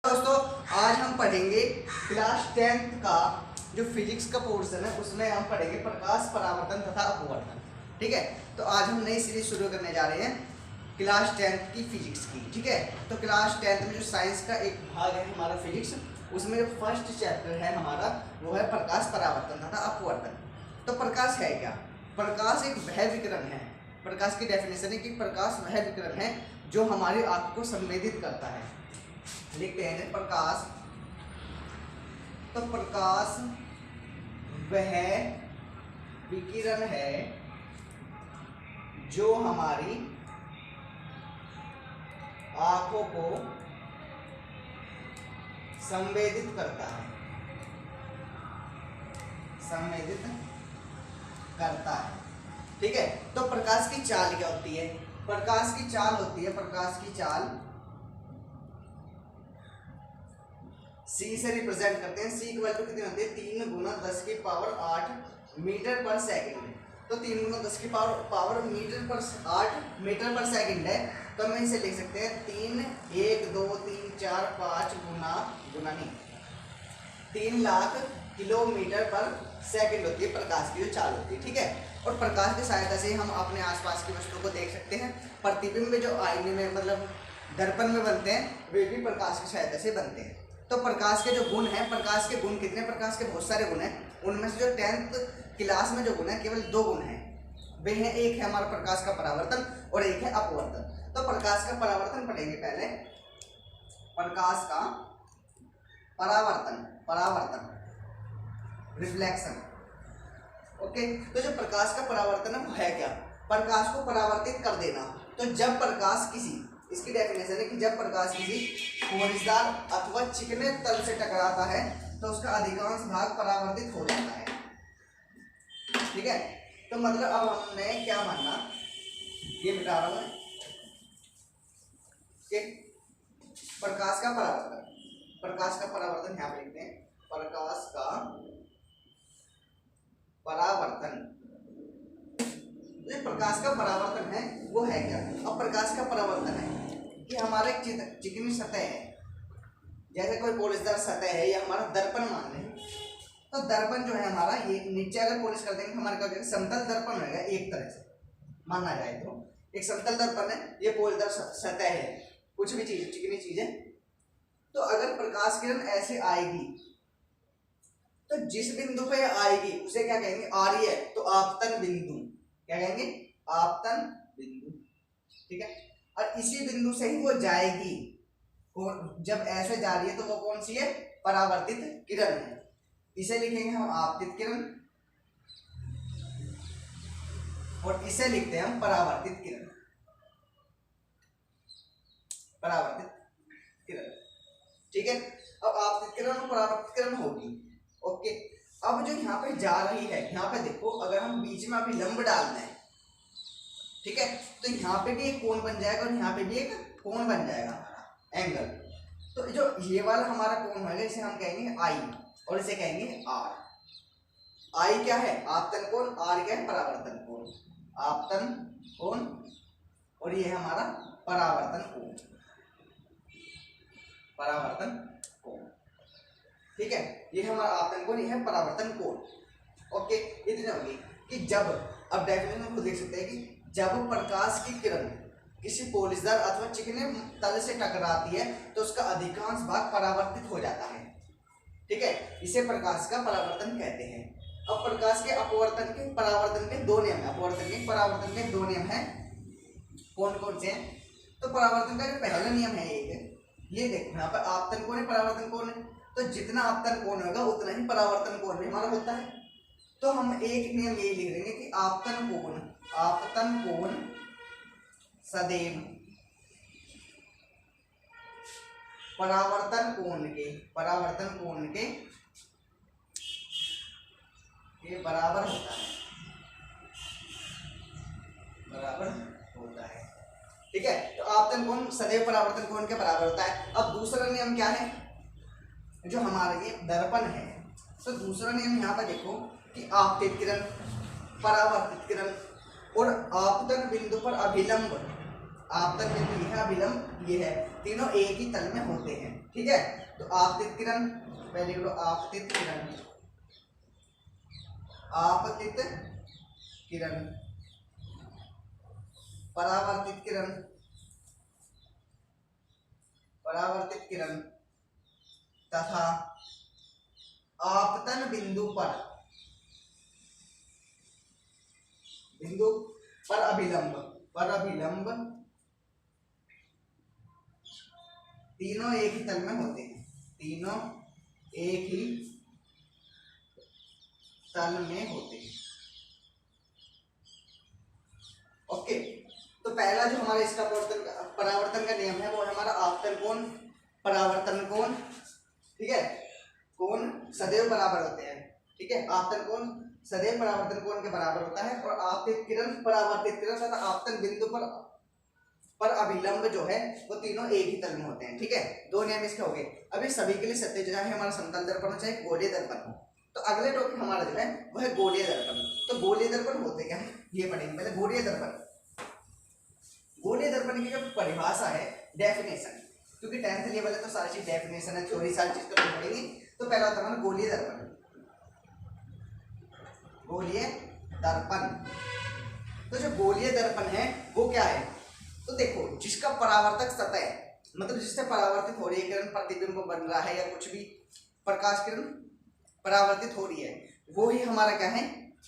दोस्तों, आज हम पढ़ेंगे क्लास 10th का जो फिजिक्स का पोर्शन है उसमें हम पढ़ेंगे प्रकाश, परावर्तन तथा अपवर्तन। ठीक है, तो आज हम नई सीरीज शुरू करने जा रहे हैं क्लास 10th की फिजिक्स की। ठीक है, तो क्लास 10th में जो साइंस का एक भाग है हमारा फिजिक्स, उसमें जो फर्स्ट चैप्टर है हमारा वो है प्रकाश, परावर्तन तथा अपवर्तन। तो प्रकाश है क्या? प्रकाश एक वह विकिरण है, प्रकाश की डेफिनेशन है कि प्रकाश वह विकिरण है जो हमारी आंख को संवेदित करता है। लिखते हैं प्रकाश, तो प्रकाश वह विकिरण है जो हमारी आंखों को संवेदित करता है, संवेदित करता है। ठीक है, तो प्रकाश की चाल क्या होती है? प्रकाश की चाल होती है, प्रकाश की चाल C से रिप्रेजेंट करते हैं। C इक्वल टू कितनी होती है? 3 गुना 10 की पावर 8 मीटर पर सेकंड। तो 3 गुना 10 की पावर मीटर पर 8 मीटर पर सेकंड है, तो हम इसे लिख सकते हैं 3 1 2 3 4 5 गुना नहीं 3 लाख किलोमीटर पर सेकंड होती है प्रकाश की जो चाल होती है। ठीक है, और प्रकाश की सहायता से हम अपने आसपास की वस्तुओं को देख सकते हैं। प्रतिबिंब जो आईने में मतलब दर्पण में बनते हैं वे भी प्रकाश की सहायता से बनते हैं। तो प्रकाश के जो गुण हैं, प्रकाश के गुण कितने? प्रकाश के बहुत सारे गुण हैं, उनमें से जो 10th क्लास में जो गुण है केवल 2 गुण हैं। वे हैं, एक है हमारा प्रकाश का परावर्तन और एक है अपवर्तन। तो प्रकाश का परावर्तन पढ़ेंगे पहले। प्रकाश का परावर्तन रिफ्लेक्शन। ओके, तो जो प्रकाश का परावर्तन है वो है क्या? प्रकाश को परावर्तित कर देना। तो जब प्रकाश किसी, इसकी डेफिनेशन है कि जब प्रकाश किसी फोर्सदार अथवा चिकने तल से टकराता है तो उसका अधिकांश भाग परावर्तित हो जाता है। ठीक है, तो मतलब अब हमने क्या मानना, ये मिटा रहा हूं कि प्रकाश का परावर्तन यहां पे लिखते हैं, प्रकाश का परावर्तन। प्रकाश का परावर्तन है वो है क्या? अब प्रकाश का परावर्तन है कि हमारा एक चिकनी सतह है, जैसे कोई पॉलिशदार सतह है या हमारा दर्पण मान लें, तो दर्पण जो है हमारा ये नीचे अगर पॉलिश कर देंगे हमारे क्या समतल दर्पण रहेगा। एक तरह से माना जाए तो एक समतल दर्पण है, ये पॉलिशदार सतह है, कुछ भी चीज चिकनी चीज है। तो अगर प्रकाश किरण ऐसे आएगी तो जिस बिंदु पे आएगी उसे क्या कहेंगे? आ रही है तो आपतन बिंदु। क्या कहेंगे? आपतन बिंदु। ठीक है, और इसी बिंदु से ही वो जाएगी, जब ऐसे जा रही है तो वो कौन सी है? परावर्तित किरण है। इसे लिखेंगे हम आपतित किरण और इसे लिखते हैं हम परावर्तित किरण। परावर्तित किरण। ठीक है, अब आपतित किरण और परावर्तित किरण होगी। ओके, अब जो यहाँ पे जा रही है, यहाँ पे देखो अगर हम बीच में अभी लंब डाल दें, ठीक है, तो यहाँ पे भी एक कोण बन जाएगा और यहाँ पे भी एक कोण बन जाएगा हमारा एंगल। तो जो ये वाला हमारा कोण होगा इसे हम कहेंगे आई और इसे कहेंगे आर। आई क्या है? आपतन कोण, आर क्या है? परावर्तन कोण। आपतन कोण और ये है हमारा परावर्तन कोण, परावर्तन कोण। ठीक है, ये हमारा आपतन कोण, ये है परावर्तन कोण। ओके, इतने होगी कि जब, अब डेफिनेशन को देख सकते हैं कि जब प्रकाश की किरण किसी पॉलिशदार अथवा चिकने तल से टकराती है तो उसका अधिकांश भाग परावर्तित हो जाता है। ठीक है, इसे प्रकाश का परावर्तन कहते हैं। अब प्रकाश के अपवर्तन के परावर्तन के 2 नियम है। अपवर्तन के परावर्तन के 2 नियम है, कौन कौन से हैं? तो परावर्तन का जो पहला नियम है ये देखो यहाँ पर आपतन कोण है, परावर्तन कोण है, तो जितना आपतन कोण होगा उतना ही परावर्तन कोण भी हमारा होता है। तो हम एक नियम यही लिख देंगे कि आपतन कोण सदैव परावर्तन कोण के बराबर होता है। ठीक है, तो आपतन कोण सदैव परावर्तन कोण के बराबर होता है। अब दूसरा नियम क्या है? जो हमारा ये दर्पण है, तो दूसरा नियम यहाँ पर देखो कि आपतित किरण, परावर्तित किरण और आपतन बिंदु पर अभिलंब आपतन बिंदु ये है, अभिलंब ये है, तीनों एक ही तल में होते हैं। ठीक है, तो आपतित किरण, पहले बोलो आपतित किरण, आपतित किरण, परावर्तित किरण, परावर्तित किरण तथा आपतन बिंदु पर अभिलंब, पर अभिलंब तीनों एक ही तल में होते हैं, तीनों एक ही तल में होते हैं। ओके, तो पहला जो हमारा इसका परावर्तन का नियम है वो है हमारा आपतन कोण, परावर्तन कोण। ठीक है, कोण सदैव बराबर होते हैं। ठीक है, आपतन कोण सदैव परावर्तन कोण के बराबर होता है, और आपतित किरण, परावर्तित किरण तथा आपतन बिंदु पर अभिलंब जो है वो तीनों एक ही तल में होते हैं। ठीक है, दो नियम इसके हो गए। अभी सभी के लिए सत्य जो है हमारा समतल दर्पण हो चाहे गोलीय दर्पण हो। तो अगले टॉपिक हमारा जो है वह है गोलीय दर्पण। तो गोलीय दर्पण होते क्या है ये पढ़ेंगे पहले। गोलीय दर्पण, गोलीय दर्पण की जो परिभाषा है, डेफिनेशन, क्योंकि 10th लेवल है तो सारी चीज डेफिनेशन है, थ्योरी सारी चीज तो नहीं पढ़ेंगे। तो पहला होता है गोलीय दर्पण। गोलीय दर्पण, तो जो गोलीय दर्पण है वो क्या है, तो देखो जिसका परावर्तक सतह, मतलब जिससे परावर्तित हो रही है किरण, प्रतिबिंब बन रहा है या कुछ भी प्रकाश किरण परावर्तित हो रही है, वो ही हमारा क्या है,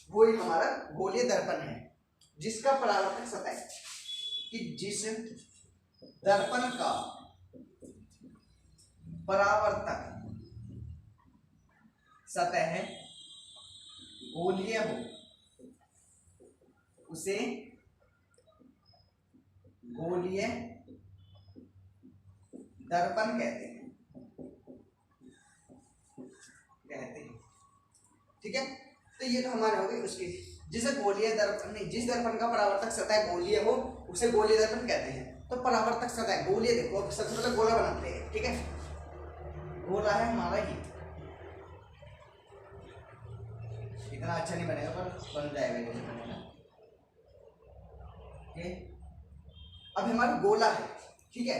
वो ही हमारा गोलीय दर्पण है। जिसका परावर्तक सतह, कि जिस दर्पण का परावर्तक सतह गोलीय हो उसे गोलीय दर्पण कहते हैं। ठीक है, तो ये तो हमारे हो गए उसकी, जिसे गोलीय दर्पण नहीं, जिस दर्पण का परावर्तक सतह गोलीय हो उसे गोलीय दर्पण कहते हैं। तो परावर्तक सतह गोलीय, देखो सबसे पहले गोला बनाते हैं। ठीक है, गोला है हमारा ये, इतना अच्छा नहीं बनेगा पर बन जाएगा जैसे बनेगा। अब हमारा गोला है। ठीक है,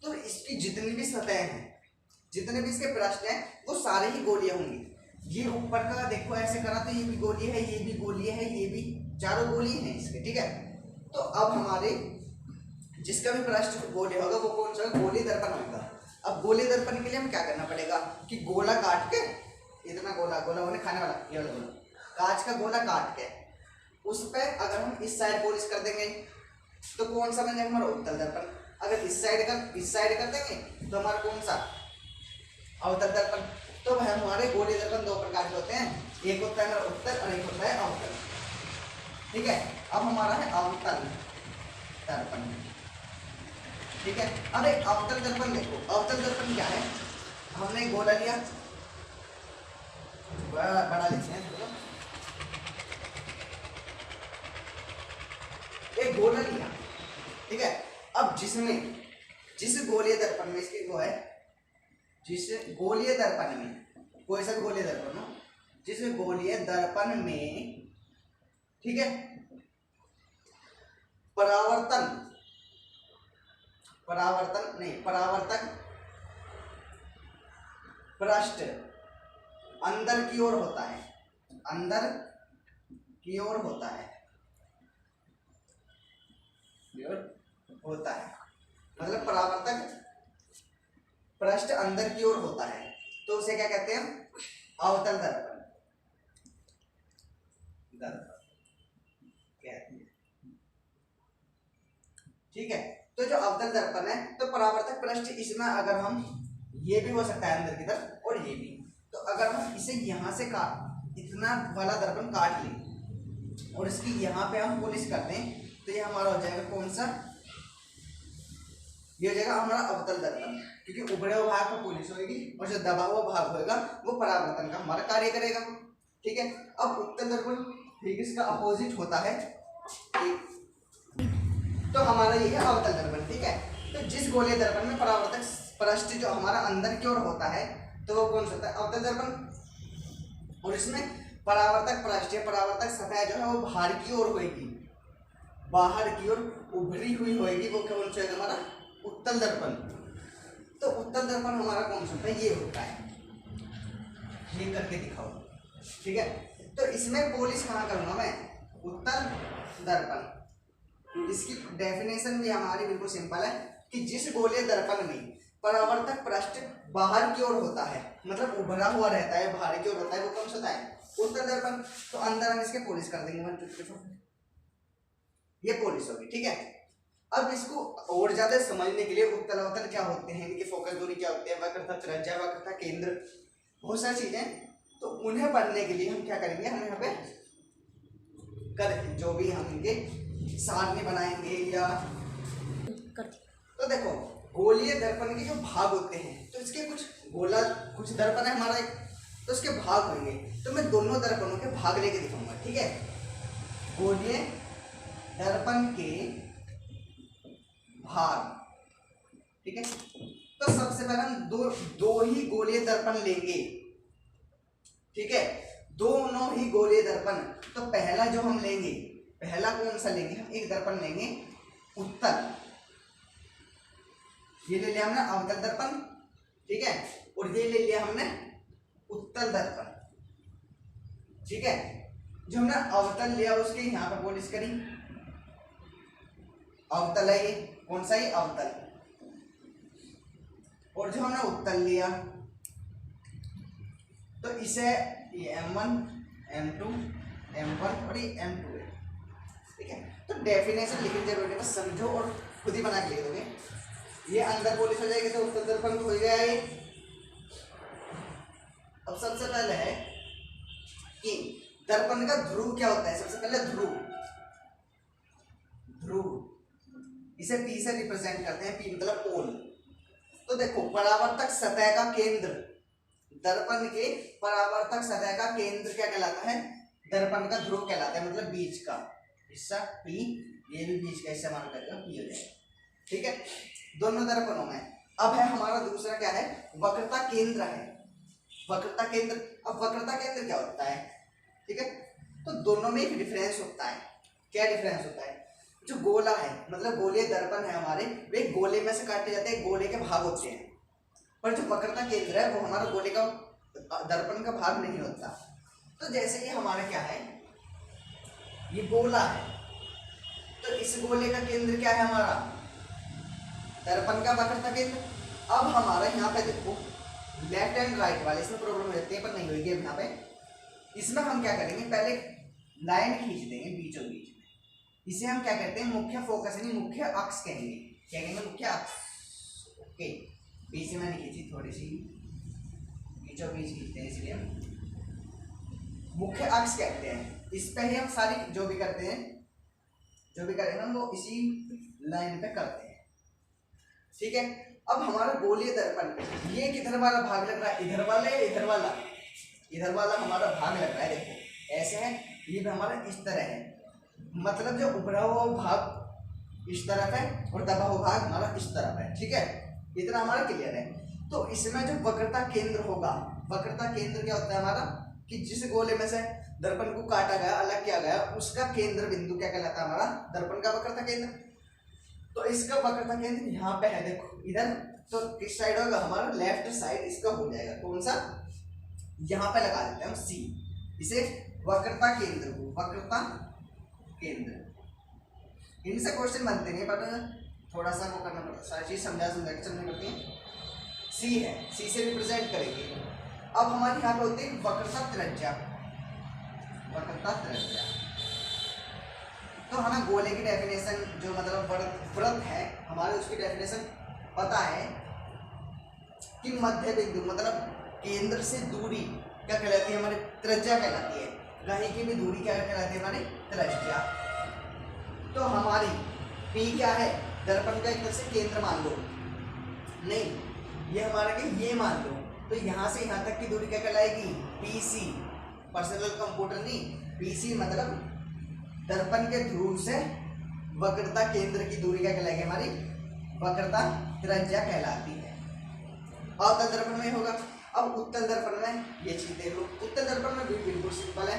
तो इसकी जितनी भी सतह हैं, जितने भी इसके पृष्ठ हैं, वो सारे ही गोलीय होंगे। ये ऊपर का देखो ऐसे करा तो ये भी गोलीय है, ये भी गोलीय है, ये भी, चारों गोलीय हैं इसके। ठीक है, तो अब हमारे जिसका भी पृष्ठ गोलीय होगा वो कौन सा गोलीय दर्पण होगा। अब गोलीय दर्पण के लिए हम क्या करना पड़ेगा कि गोला काट के, इतना गोला, गोला होने खाने वाला, ये वाला गोला, कांच का गोला काट के उस पर अगर हम इस साइड पॉलिश कर देंगे तो कौन सा बन जाएगा हमारा उत्तल दर्पण। अगर इस साइड कर देंगे तो हमारा कौन सा अवतल दर्पण। तो वह हमारे गोलीय दर्पण दो प्रकार के होते हैं, एक होता है हमारा उत्तल और एक होता है अवतल। ठीक है, अब हमारा है अवतल दर्पण। ठीक है, अब एक अवतल दर्पण देखो, अवतल दर्पण क्या है, हमने गोला लिया, बड़ा लेते हैं, एक गोला लिया। ठीक है, अब जिसमें जिस गोलीय दर्पण में इसकी वो है, जिस गोलीय दर्पण में, कोई सा गोलीय दर्पण हो, जिस गोलीय दर्पण में, ठीक है, परावर्तक पृष्ठ अंदर की ओर होता है, अंदर की ओर होता है, मतलब परावर्तक पृष्ठ अंदर की ओर होता है, तो उसे क्या कहते हैं, अवतल दर्पण कहते हैं। ठीक है, तो जो अवतल दर्पण है, तो परावर्तक पृष्ठ इसमें अगर हम, ये भी हो सकता है अंदर की तरफ और ये भी, तो अगर हम इसे यहां से काट, इतना वाला दर्पण काट लें और इसकी यहाँ पे हम पॉलिश कर दें तो ये हमारा हो जाएगा कौन सा, ये हो जाएगा हमारा अवतल दर्पण, क्योंकि उभरे हुए भाग पर पॉलिश होगी और जो दबा हुआ भाग होगा वो परावर्तन का हमारा कार्य करेगा। ठीक है, अब उत्तल दर्पण ठीक इसका अपोजिट होता है, तो हमारा ये है अवतल दर्पण। ठीक है, तो जिस गोलीय दर्पण में परावर्तक पृष्ठ जो हमारा अंदर की ओर होता है तो वो कौन सा होता है, अवतल दर्पण। और इसमें परावर्तक पृष्ठ, परावर्तक सतह जो है वो बाहर की ओर होगी, बाहर की ओर उभरी हुई होगी वो कौन सा है हमारा उत्तल दर्पण। तो उत्तल दर्पण हमारा कौन सा होता है, ये होता है, ये करके दिखाओ, ठीक है। तो इसमें पॉलिश कहाँ करूंगा मैं, उत्तल दर्पण। इसकी डेफिनेशन भी हमारी बिल्कुल सिंपल है कि जिस गोलीय दर्पण में परावर्तक पृष्ठ बाहर की ओर होता है, मतलब उभरा हुआ रहता है, बाहर की ओर होता है, वो कौन सा होता है, उत्तल दर्पण। तो अंदर हम इसके पॉलिश कर देंगे, ये पॉलिश होगी, ठीक है। अब इसको और ज्यादा समझने के लिए उत्तल अवतल क्या होते हैं, इनकी फोकस दूरी क्या होती है, वक्रता त्रिज्या, वक्रता केंद्र, बहुत सारी चीजें, तो उन्हें पढ़ने के लिए हम क्या करेंगे, हम यहाँ पे जो भी हम इनके सारणी बनाएंगे या तो देखो गोलीय दर्पण के जो भाग होते हैं, तो इसके कुछ दर्पण है हमारा एक, तो इसके भाग होंगे। तो मैं दोनों दर्पणों के भाग लेके दिखाऊंगा, ठीक है। गोलीय दर्पण के भाग, ठीक है। तो सबसे पहले हम दो ही गोलीय दर्पण लेंगे, ठीक है, दोनों ही गोलीय दर्पण। तो पहला जो हम लेंगे, पहला कौन सा लेंगे, हम एक दर्पण लेंगे उत्तल, ये ले लिया हमने अवतल दर्पण, ठीक है, और ये ले लिया हमने उत्तल दर्पण, ठीक है। जो हमने अवतल लिया उसके यहाँ पर पॉलिश करी, अवतल है ये, कौन सा, ये अवतल। और जो हमने उत्तल लिया तो इसे ये M1 M2 M1 और ये M2 है, ठीक है। तो डेफिनेशन लिखने की जरूरत है, बस समझो और खुद ही बना के लिख दोगे। ये अंदर पॉलिश हो जाएगी तो उत्तल दर्पण हो गया ये। अब सबसे पहले है कि दर्पण का ध्रुव क्या होता है, सबसे पहले ध्रुव, इसे P से रिप्रेजेंट करते हैं, P मतलब पोल। तो देखो परावर्तक सतह का केंद्र, दर्पण के परावर्तक सतह का केंद्र क्या कहलाता है, दर्पण का ध्रुव कहलाता है, मतलब बीच का हिस्सा P, ये भी बीच का हिस्सा मान करके P हो जाएगा, ठीक है, दोनों दर्पणों में। अब है हमारा दूसरा क्या है, वक्रता केंद्र है, वक्रता केंद्र। अब वक्रता केंद्र क्या होता है, ठीक है, तो दोनों में एक डिफरेंस होता है। क्या डिफरेंस होता है, जो गोला है, मतलब गोलीय दर्पण है हमारे, वे गोले में से काटे जाते हैं, गोले के भाग होते हैं, पर जो वक्रता केंद्र है वो हमारा गोले का दर्पण का भाग नहीं होता। तो जैसे ये हमारा क्या है, ये गोला है, तो इस गोले का केंद्र क्या है हमारा, दर्पण का वक्रता केंद्र। अब हमारा यहाँ पे देखो लेफ्ट एंड राइट वाले, इसमें प्रॉब्लम हो जाती है पर नहीं होगी। अब यहाँ पे इसमें हम क्या करेंगे, पहले लाइन खींच देंगे बीचों बीच में, इसे हम क्या कहते हैं, मुख्य फोकस यानी मुख्य अक्ष कहेंगे। क्या कहेंगे, मुख्य अक्ष, ओके। बीच में मैंने खींची थोड़ी सी, बीचों बीच खींचते हैं, इसलिए हम मुख्य अक्ष कहते हैं। इस पे ही हम सारी जो भी करते हैं, जो भी करेंगे हम वो इसी लाइन पे करते हैं, ठीक है। अब हमारा गोलीय दर्पण, ये किधर वाला भाग लग रहा है, इधर वाला या इधर वाला, इधर वाला हमारा भाग लग रहा है, देखो ऐसे है, ये भी हमारा इस तरह है, मतलब जो उभरा हुआ भाग इस तरफ है और दबा हुआ भाग हमारा इस तरफ है, ठीक है, इतना हमारा क्लियर है। तो इसमें जो वक्रता केंद्र होगा, वक्रता केंद्र क्या होता है हमारा, कि जिस गोले में से दर्पण को काटा गया, अलग किया गया, उसका केंद्र बिंदु क्या कहलाता है हमारा, दर्पण का वक्रता केंद्र। तो इसका वक्रता केंद्र यहाँ पे है, देखो इधर, तो किस साइड होगा हमारा, लेफ्ट साइड इसका हो जाएगा, कौन सा, यहाँ पे लगा देते हैं हम C, इसे वक्रता केंद्र को, वक्रता केंद्र। इनसे क्वेश्चन बनते नहीं, बट थोड़ा सा वो करना पड़ता है, सारी चीज समझा के चलनी पड़ती है। C है, C से रिप्रेजेंट करेंगे। अब हमारे यहाँ पे होती है वक्रता त्रिज्या, वक्रता त्रिज्या। तो हमें गोले की डेफिनेशन, जो मतलब वृत्त है हमारे, उसकी डेफिनेशन पता है कि मध्य बिंदु मतलब केंद्र से दूरी क्या कहलाती है हमारी, त्रिज्या कहलाती है। कहीं की भी दूरी क्या कहलाती है हमारी, त्रिज्या। तो हमारी P क्या है, दर्पण का एक तरह से केंद्र मान लो, नहीं ये हमारा क्या, ये मान लो, तो यहाँ से यहाँ तक की दूरी क्या कहलाएगी, PC, पर्सनल कंप्यूटर नहीं, PC मतलब दर्पण के ध्रुव से वक्रता केंद्र की दूरी क्या कहलाएगी हमारी, वक्रता त्रिज्या कहलाती है। अवतल दर्पण में होगा। अब उत्तल दर्पण में ये चीज देख लो, उत्तल दर्पण में भी बिल्कुल सिंपल है,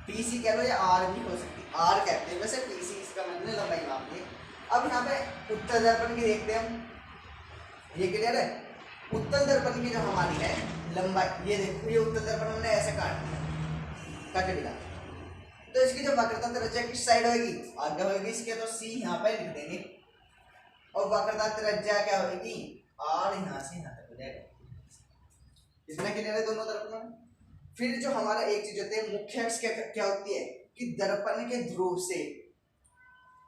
पीसी कह लो या आर भी हो सकती है, आर कहते हैं वैसे, पीसी इसका मतलब लंबाई मापते हैं। अब यहाँ पे उत्तल दर्पण की देखते हैं हम, ये क्लियर है। उत्तल दर्पण की जो हमारी है लंबाई, ये देखो ये उत्तल दर्पण हमने ऐसे काट दिया, काट दिया, तो इसकी जो वक्रता त्रिज्या किस साइड होगी, आगे होगी इसके, तो सी यहाँ पे लिख देंगे, और वक्रता त्रिज्या क्या होगी, आर यहाँ से यहाँ तक हो जाएगा। इतना क्लियर है दोनों दर्पण में। फिर जो हमारा एक चीज होती है मुख्य अक्ष, क्या होती है कि दर्पण के ध्रुव से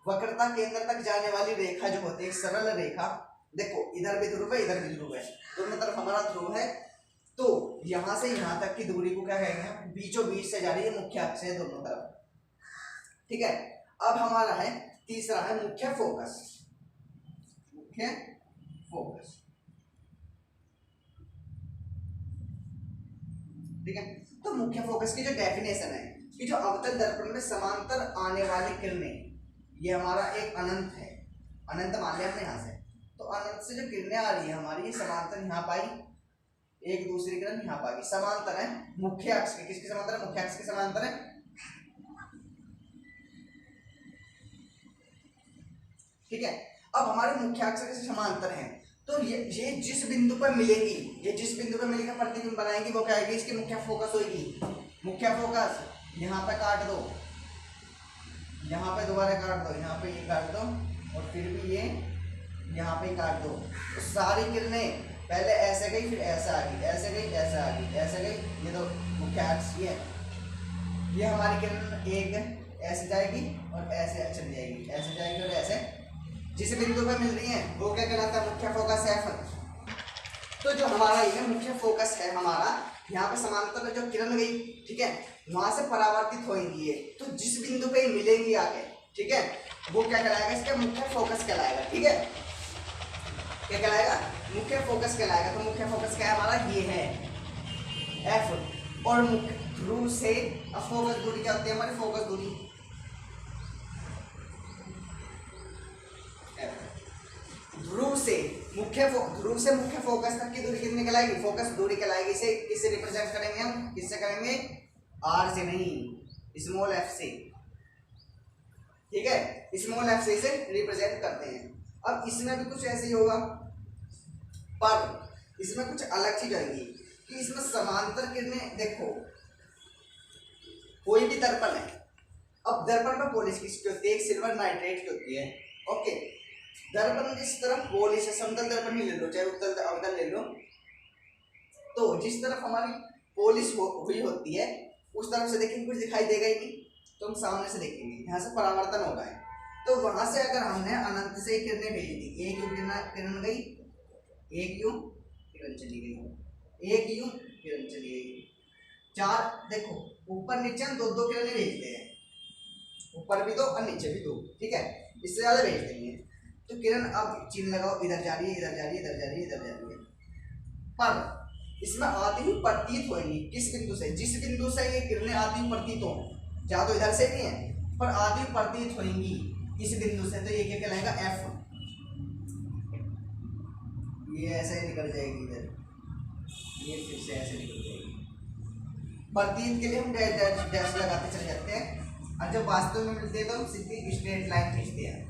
वक्रता केंद्र तक जाने वाली रेखा जो होती है, एक सरल रेखा, देखो इधर भी ध्रुव है इधर भी ध्रुव है, दोनों तरफ हमारा ध्रुव है, तो यहां से यहां तक की दूरी को क्या कहेंगे, बीचों बीच से जा रही है मुख्य अक्ष है दोनों तरफ, ठीक है। अब हमारा है तीसरा है मुख्य फोकस, मुख्य फोकस, ठीक है। तो मुख्य फोकस की जो डेफिनेशन है कि जो अवतल दर्पण में समांतर आने वाली किरणें, ये हमारा एक अनंत है, अनंत मान लिया हमने यहाँ से, तो अनंत से जो किरणें आ रही है हमारी, ये समांतर यहाँ पाई, एक दूसरी किरण यहाँ पाई, समांतर है मुख्य अक्ष के, किसके समांतर है, मुख्य अक्ष के समांतर है, ठीक है। अब हमारे मुख्य अक्ष के समांतर है, तो ये जिस बिंदु पर मिलेगी, ये जिस बिंदु पर मिलेगा प्रतिबिंब बनाएंगी, वो क्या आएगी, इसकी मुख्य फोकस होगी। मुख्य फोकस यहाँ पे काट दो, यहाँ पे दोबारा काट दो, यहाँ पे ये काट दो, और फिर भी ये यहाँ पे काट दो, तो सारी किरणें पहले ऐसे गई, फिर ऐसे आ गई, ऐसे गई, ऐसे आ गई, ऐसे गई, ये तो मुख्य अक्ष ये हमारी किरण एक ऐसे जाएगी और ऐसे चली जाएगी, ऐसे जाएगी और ऐसे, जिस बिंदु पे मिल रही है वो क्या कहलाता है, मुख्य फोकस है। तो जो हमारा ये मुख्य फोकस है हमारा, यहाँ पे समांतर जो किरण गई, ठीक है, वहां से परावर्तित होंगी, तो जिस बिंदु पे मिलेंगी आगे, ठीक है, वो क्या कहलाएगा, इसका मुख्य फोकस कहलाएगा, ठीक है, क्या कहलाएगा, मुख्य फोकस कहलाएगा। तो मुख्य फोकस क्या है हमारा, ये है एफ, और मुख्य ध्रुव से फोकस दूरी क्या होती है हमारी, फोकस दूरी, ध्रुव से मुख्य फोकस तक की दूरी कितनी कहलाएगी, फोकस दूरी कहलाएगी। इसे किससे रिप्रेजेंट करेंगे हम, किससे करेंगे, आर से नहीं, स्मॉल एफ से, ठीक है, स्मॉल एफ से इसे रिप्रेजेंट करते हैं। अब इसमें भी कुछ ऐसे ही होगा, पर इसमें कुछ अलग चीज आएगी कि इसमें समांतर किरणें, देखो कोई भी दर्पण है, अब दर्पण में पॉलिश किसकी होती है, एक सिल्वर नाइट्रेट की होती है, ओके। दर्पण जिस तरफ पॉलिश है, समतल दर्पण ही ले लो चाहे उत्तल अवतल ले लो, तो जिस तरफ हमारी पॉलिश हुई होती है उस तरफ से देखेंगे कुछ दिखाई देगा ही नहीं, तो हम सामने से देखेंगे, यहाँ से परावर्तन हो रहा है, तो वहां से अगर हमने अनंत से किरणें भेज दी, एक यू किरण गई, एक यू किरण चली गई, एक यू किरण चली गई, चार, देखो ऊपर नीचे हम दो दो किरणें भेजते हैं, ऊपर भी दो और नीचे भी दो, ठीक है, इससे ज्यादा भेज देंगे, तो किरण अब चिन्ह लगाओ, इधर जा रही है, इधर जा रही है, इधर जा रही है, इधर जा रही है, पर इसमें आती हुई प्रतीत होगी किस बिंदु से, जिस बिंदु से ये किरणें आती हुई प्रतीत हो, जा तो इधर से नहीं है पर आती हुई प्रतीत होंगी इस बिंदु से, तो ये क्या कहलाएगा, एफ, ये ऐसे ही निकल जाएगी इधर, ये फिर से ऐसे निकल जाएगी, प्रतीत के लिए हम डैश लगाते चले जाते हैं, और जब वास्तव में मिलते हैं तो हम सीधी स्ट्रेट लाइन खींचते हैं।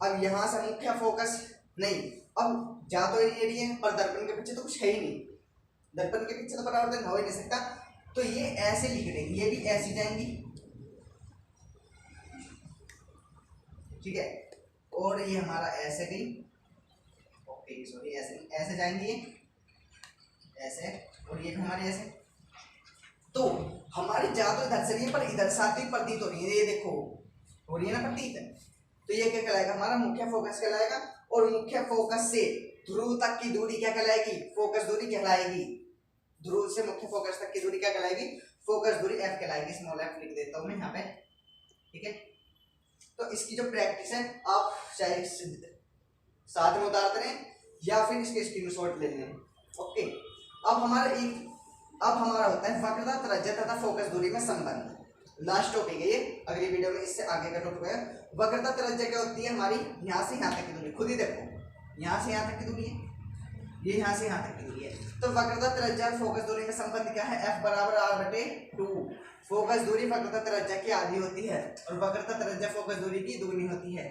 अब यहाँ से मुख्य फोकस नहीं, अब जा तो ये है पर दर्पण के पीछे तो कुछ है ही नहीं, दर्पण के पीछे तो परावर्तन हो ही नहीं सकता, तो ये ऐसे लिख देंगे, ये भी ऐसी जाएंगी, ठीक है, और ये हमारा ऐसे गई, ओके सॉरी, ऐसे जाएंगे ऐसे, और ये हमारे ऐसे, तो हमारी जा तो इधर से नहीं है पर इधर साथ ही प्रतीत हो रही है, ये देखो हो रही है ना प्रतीत है, तो ये क्या कहलाएगा, हमारा मुख्य फोकस कहलाएगा। और मुख्य फोकस से ध्रुव तक की दूरी क्या कहलाएगी, फोकस दूरी कहलाएगी, ध्रुव से मुख्य फोकस तक की दूरी क्या कहलाएगी, फोकस दूरी एफ कहलाएगी, स्मॉल एफ लिख देता हूं मैं यहाँ पे, ठीक है। तो इसकी जो प्रैक्टिस है आप चाहे साथ में उतारते रहें या फिर इसके स्क्रीनशॉट ले लें, ओके। अब हमारा होता है वक्रता त्रिज्या तथा फोकस दूरी में संबंध, लास्ट टॉपिक है ये, अगली वीडियो में इससे आगे का टॉपिक है। वक्रता त्रिज्या क्या होती है हमारी, यहाँ से यहाँ तक की दूरी, खुद ही देखो यहाँ से यहाँ तक की दूरी है, ये यहाँ से यहाँ तक की दूरी है। तो वक्रता त्रिज्या और फोकस दूरी में संबंध क्या है, F बराबर R/2। फोकस दूरी वक्रता त्रिज्या की आधी होती है और वक्रता त्रिज्या फोकस दूरी की दुगनी होती है।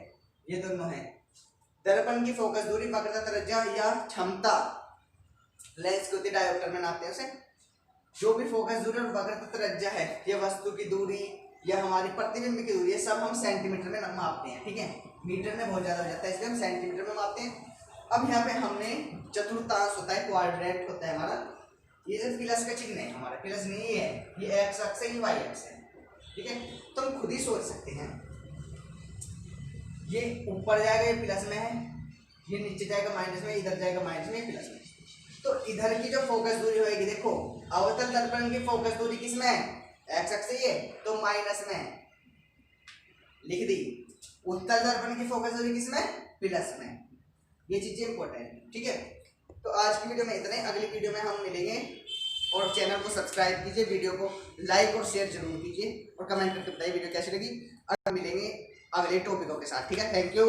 ये दोनों है। दर्पण की फोकस दूरी वक्रता त्रिज्या या क्षमता लेंस की होती है, डायोप्टर में नापते हैं उसे। जो भी फोकस दूरी और वक्रता त्रिज्या है, ये वस्तु की दूरी या हमारी प्रतिबिंब की दूरी, ये सब हम सेंटीमीटर में मापते हैं, ठीक है। मीटर में बहुत ज्यादा हो जाता है, इसलिए हम सेंटीमीटर में मापते हैं। अब यहाँ पे हमने चतुर्थांश होता है, क्वाड्रेंट होता है हमारा। ये जो प्लस का चिन्ह है हमारा, प्लस नहीं है, ये एक्स अक्ष है, ये वाई अक्ष है, ठीक है। तो हम खुद ही सोच सकते हैं, ये ऊपर जाएगा ये प्लस में है, ये नीचे जाएगा माइनस में, इधर जाएगा माइनस में, प्लस में। तो इधर की जो फोकस दूरी होगी, देखो अवतल दर्पण की फोकस दूरी किस में है, एक्स अक्ष से, ये तो माइनस में लिख दी। उत्तल दर्पण की फोकस दूरी किस में, प्लस में। ये चीजें इंपॉर्टेंट, ठीक है। तो आज की वीडियो में इतना ही, अगली वीडियो में हम मिलेंगे। और चैनल को सब्सक्राइब कीजिए, वीडियो को लाइक और शेयर जरूर कीजिए और कमेंट करके बताइए वीडियो कैसी लगी। अब मिलेंगे अगले टॉपिकों के साथ, ठीक है। Thank you.